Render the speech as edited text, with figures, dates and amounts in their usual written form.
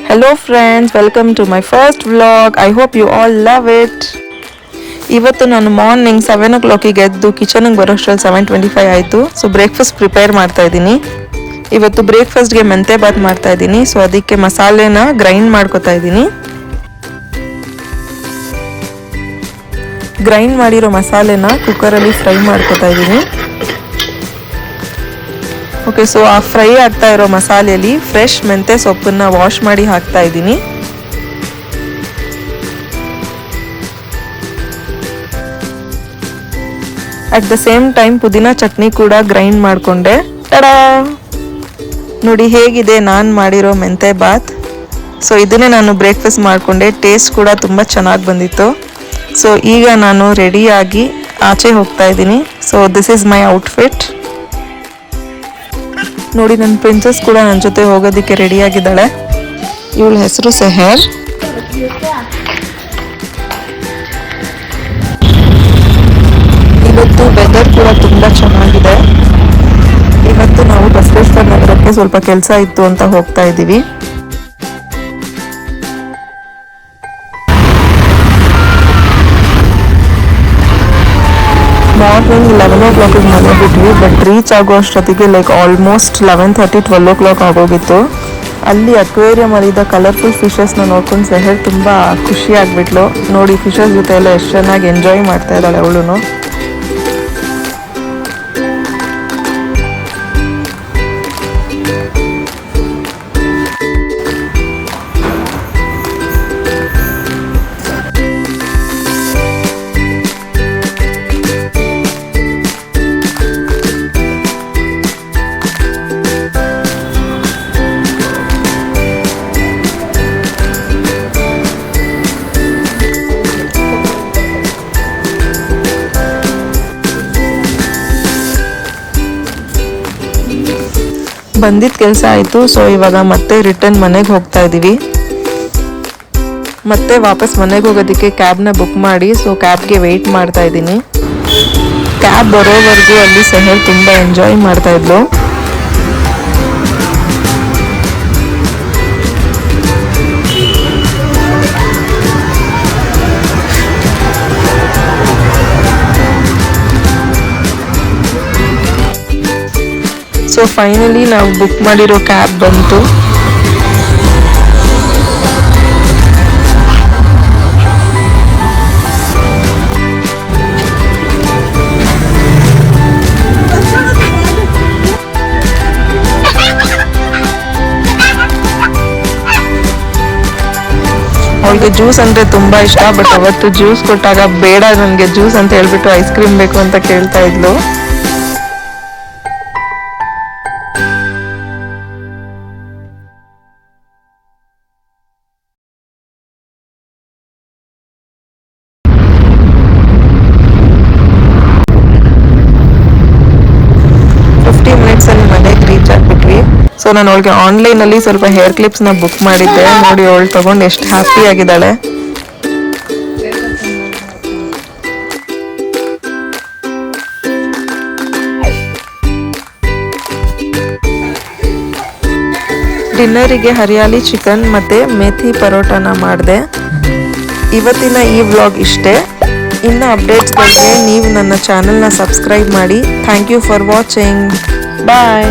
Hello friends, welcome to my first vlog. I hope you all love it. ಇವತ್ತು ನಾನು morning 7 o'clock ಎದ್ದು ಕಿಚನ್ಗೆ ಬರೋಷ್ಟರಲ್ಲಿ 7:25 ಆಯಿತು. So breakfast prepare ಮಾಡ್ತಾ ಇದ್ದೀನಿ. ಇವತ್ತು ಬ್ರೇಕ್ಫಾಸ್ಟ್ಗೆ ಮೆಂತೆ ಬಾತ್ ಮಾಡ್ತಾ ಇದ್ದೀನಿ. ಸೊ ಅದಕ್ಕೆ ಮಸಾಲೆನ ಗ್ರೈಂಡ್ ಮಾಡ್ಕೊತಾ ಇದ್ದೀನಿ. ಗ್ರೈಂಡ್ ಮಾಡಿರೋ ಮಸಾಲೆನ ಕುಕ್ಕರಲ್ಲಿ ಫ್ರೈ ಮಾಡ್ಕೊತಾ ಇದ್ದೀನಿ. ಓಕೆ, ಸೊ ಆ ಫ್ರೈ ಆಗ್ತಾ ಇರೋ ಮಸಾಲೆಯಲ್ಲಿ ಫ್ರೆಶ್ ಮೆಂತೆ ಸೊಪ್ಪನ್ನ ವಾಶ್ ಮಾಡಿ ಹಾಕ್ತಾ ಇದ್ದೀನಿ. ಅಟ್ ದ ಸೇಮ್ ಟೈಮ್ ಪುದೀನ ಚಟ್ನಿ ಕೂಡ ಗ್ರೈಂಡ್ ಮಾಡಿಕೊಂಡೆ. ಟಡಾ, ನೋಡಿ ಹೇಗಿದೆ ನಾನು ಮಾಡಿರೋ ಮೆಂತೆ ಬಾತ್. ಸೊ ಇದನ್ನೇ ನಾನು ಬ್ರೇಕ್ಫಾಸ್ಟ್ ಮಾಡಿಕೊಂಡೆ. ಟೇಸ್ಟ್ ಕೂಡ ತುಂಬ ಚೆನ್ನಾಗಿ ಬಂದಿತ್ತು. ಸೊ ಈಗ ನಾನು ರೆಡಿಯಾಗಿ ಆಚೆ ಹೋಗ್ತಾ ಇದ್ದೀನಿ. So this is my outfit. ನೋಡಿ, ನನ್ನ ಪ್ರಿನ್ಸಸ್ ಕೂಡ ನನ್ನ ಜೊತೆ ಹೋಗೋದಕ್ಕೆ ರೆಡಿಯಾಗಿದ್ದಾಳೆ. ಇವಳ ಹೆಸರು ಸೆಹರ್. ಇವತ್ತು ವೆದರ್ ಕೂಡ ತುಂಬ ಚೆನ್ನಾಗಿದೆ. ಇವತ್ತು ನಾವು ಬಸವೇಶ್ವರ ನಗರಕ್ಕೆ ಸ್ವಲ್ಪ ಕೆಲಸ ಇತ್ತು ಅಂತ ಹೋಗ್ತಾ ಇದ್ದೀವಿ. ಮಾರ್ನಿಂಗ್ 11 o'clock ಮನೆ ಬಿಟ್ವಿ. ಬಟ್ ರೀಚ್ ಆಗೋ ಅಷ್ಟೊತ್ತಿಗೆ ಆಲ್ಮೋಸ್ಟ್ 11:30-12 o'clock ಆಗೋಗಿತ್ತು. ಅಲ್ಲಿ ಅಕ್ವೇರಿಯಂ ಅಲ್ಲಿದ್ದ ಕಲರ್ಫುಲ್ ಫಿಶಸ್ನ ನೋಡ್ಕೊಂಡು ಸೆಹರ್ ತುಂಬ ಖುಷಿ ಆಗ್ಬಿಟ್ಲು. ನೋಡಿ, ಫಿಶಸ್ ಜೊತೆ ಎಲ್ಲ ಎಷ್ಟು ಚೆನ್ನಾಗಿ ಎಂಜಾಯ್ ಮಾಡ್ತಾ ಇದ್ದಾಳೆ ಅವಳು. ಬಂದಿದ್ದ ಕೆಲಸ ಆಯಿತು. ಸೊ ಇವಾಗ ಮತ್ತೆ ರಿಟರ್ನ್ ಮನೆಗೆ ಹೋಗ್ತಾ ಇದ್ದೀವಿ. ಮತ್ತೆ ವಾಪಸ್ ಮನೆಗೆ ಹೋಗೋದಕ್ಕೆ ಕ್ಯಾಬ್ನ ಬುಕ್ ಮಾಡಿ ಸೊ ಕ್ಯಾಬ್ಗೆ ವೆಯ್ಟ್ ಮಾಡ್ತಾ ಇದ್ದೀನಿ. ಕ್ಯಾಬ್ ಬರೋವರೆಗೂ ಅಲ್ಲಿ ಸೆಹರ್ ತುಂಬ ಎಂಜಾಯ್ ಮಾಡ್ತಾ ಇದ್ಲು. ಸೊ ಫೈನಲಿ ನಾವು ಬುಕ್ ಮಾಡಿರೋ ಕ್ಯಾಬ್ ಬಂತು. ಅವಳಿಗೆ ಜ್ಯೂಸ್ ಅಂದರೆ ತುಂಬ ಇಷ್ಟ. ಬಟ್ ಅವತ್ತು ಜ್ಯೂಸ್ ಕೊಟ್ಟಾಗ ಬೇಡ, ನನಗೆ ಜ್ಯೂಸ್ ಅಂತ ಹೇಳ್ಬಿಟ್ಟು ಐಸ್ ಕ್ರೀಮ್ ಬೇಕು ಅಂತ ಕೇಳ್ತಾ ಇದ್ಲು. ಮನೆಗೆ ರೀಚ್ ಆಗ್ಬಿಟ್ವಿ. ಸೊ ನಾನು ಅವಳಿಗೆ ಆನ್ಲೈನಲ್ಲಿ ಸ್ವಲ್ಪ ಹೇರ್ ಕ್ಲಿಪ್ಸ್ನ ಬುಕ್ ಮಾಡಿದ್ದೆ. ನೋಡಿ, ಅವಳು ತಗೊಂಡು ಎಷ್ಟು ಹ್ಯಾಪಿ ಆಗಿದ್ದಾಳೆ. ಡಿನ್ನರಿಗೆ ಹರಿಯಾಲಿ ಚಿಕನ್ ಮತ್ತು ಮೇಥಿ ಪರೋಟಾನ ಮಾಡಿದೆ. ಇವತ್ತಿನ ಈ ವ್ಲಾಗ್ ಇಷ್ಟೇ. ಇನ್ನು ಅಪ್ಡೇಟ್ಸ್ಗಳಿಗೆ ನೀವು ನನ್ನ ಚಾನಲ್ನ ಸಬ್ಸ್ಕ್ರೈಬ್ ಮಾಡಿ. Thank you for watching. Bye.